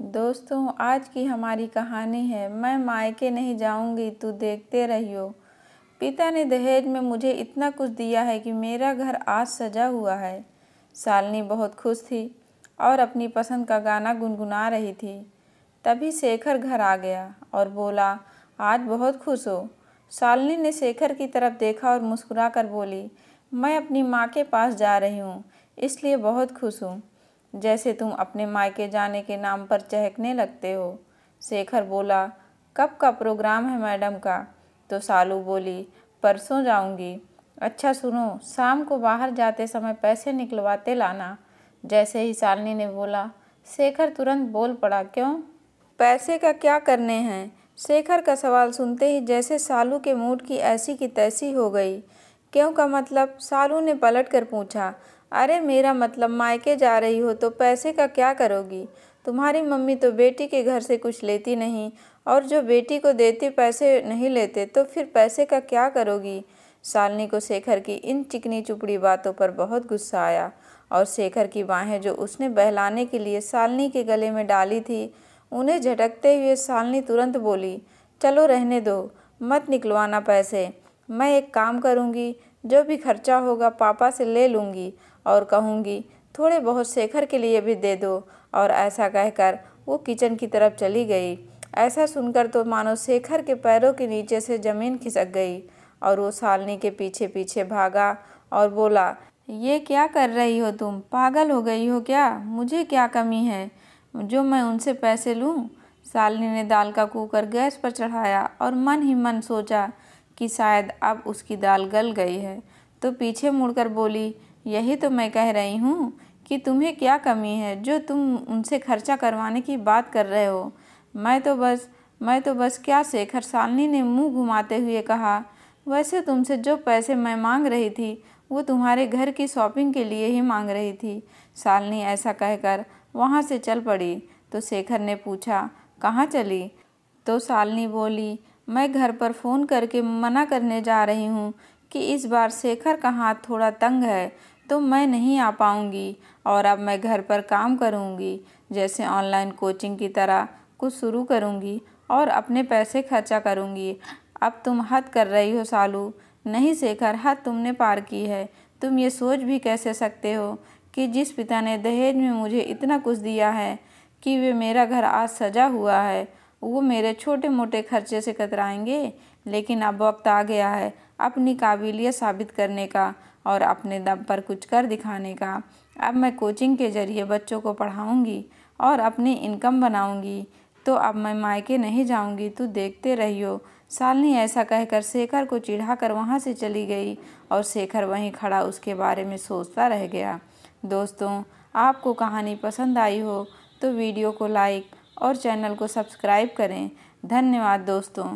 दोस्तों, आज की हमारी कहानी है मैं मायके नहीं जाऊंगी, तू देखते रहियो। पिता ने दहेज में मुझे इतना कुछ दिया है कि मेरा घर आज सजा हुआ है। शालिनी बहुत खुश थी और अपनी पसंद का गाना गुनगुना रही थी। तभी शेखर घर आ गया और बोला, आज बहुत खुश हो। शालिनी ने शेखर की तरफ देखा और मुस्कुरा कर बोली, मैं अपनी माँ के पास जा रही हूँ, इसलिए बहुत खुश हूँ। जैसे तुम अपने मायके जाने के नाम पर चहकने लगते हो। शेखर बोला, कब का प्रोग्राम है मैडम का? तो शालू बोली, परसों जाऊंगी। अच्छा सुनो, शाम को बाहर जाते समय पैसे निकलवाते लाना। जैसे ही शालिनी ने बोला, शेखर तुरंत बोल पड़ा, क्यों? पैसे का क्या करने हैं? शेखर का सवाल सुनते ही जैसे शालू के मूड की ऐसी की तैसी हो गई। क्यों का मतलब? शालू ने पलट कर पूछा। अरे मेरा मतलब मायके जा रही हो तो पैसे का क्या करोगी? तुम्हारी मम्मी तो बेटी के घर से कुछ लेती नहीं, और जो बेटी को देती पैसे नहीं लेते, तो फिर पैसे का क्या करोगी? शालिनी को शेखर की इन चिकनी चुपड़ी बातों पर बहुत गुस्सा आया और शेखर की बाहें जो उसने बहलाने के लिए शालिनी के गले में डाली थी, उन्हें झटकते हुए शालिनी तुरंत बोली, चलो रहने दो, मत निकलवाना पैसे। मैं एक काम करूँगी, जो भी खर्चा होगा पापा से ले लूँगी और कहूँगी थोड़े बहुत शेखर के लिए भी दे दो। और ऐसा कहकर वो किचन की तरफ चली गई। ऐसा सुनकर तो मानो शेखर के पैरों के नीचे से ज़मीन खिसक गई और वो शालिनी के पीछे पीछे भागा और बोला, ये क्या कर रही हो तुम? पागल हो गई हो क्या? मुझे क्या कमी है जो मैं उनसे पैसे लूँ? शालिनी ने दाल का कुकर गैस पर चढ़ाया और मन ही मन सोचा कि शायद अब उसकी दाल गल गई है, तो पीछे मुड़कर बोली, यही तो मैं कह रही हूँ कि तुम्हें क्या कमी है जो तुम उनसे खर्चा करवाने की बात कर रहे हो। मैं तो बस क्या शेखर? शालिनी ने मुंह घुमाते हुए कहा, वैसे तुमसे जो पैसे मैं मांग रही थी वो तुम्हारे घर की शॉपिंग के लिए ही मांग रही थी। शालिनी ऐसा कहकर वहाँ से चल पड़ी। तो शेखर ने पूछा, कहाँ चली? तो शालिनी बोली, मैं घर पर फ़ोन करके मना करने जा रही हूँ कि इस बार शेखर का हाथ थोड़ा तंग है तो मैं नहीं आ पाऊँगी, और अब मैं घर पर काम करूँगी, जैसे ऑनलाइन कोचिंग की तरह कुछ शुरू करूँगी और अपने पैसे खर्चा करूँगी। अब तुम हद कर रही हो शालू। नहीं शेखर, हद तुमने पार की है। तुम ये सोच भी कैसे सकते हो कि जिस पिता ने दहेज में मुझे इतना कुछ दिया है कि वे मेरा घर आज सजा हुआ है, वो मेरे छोटे मोटे खर्चे से कतराएंगे? लेकिन अब वक्त आ गया है अपनी काबिलियत साबित करने का और अपने दम पर कुछ कर दिखाने का। अब मैं कोचिंग के ज़रिए बच्चों को पढ़ाऊंगी और अपनी इनकम बनाऊंगी, तो अब मैं मायके नहीं जाऊंगी, तू देखते रहियो। शालिनी ऐसा कहकर शेखर को चिढ़ाकर वहाँ से चली गई और शेखर वहीं खड़ा उसके बारे में सोचता रह गया। दोस्तों, आपको कहानी पसंद आई हो तो वीडियो को लाइक और चैनल को सब्सक्राइब करें। धन्यवाद दोस्तों।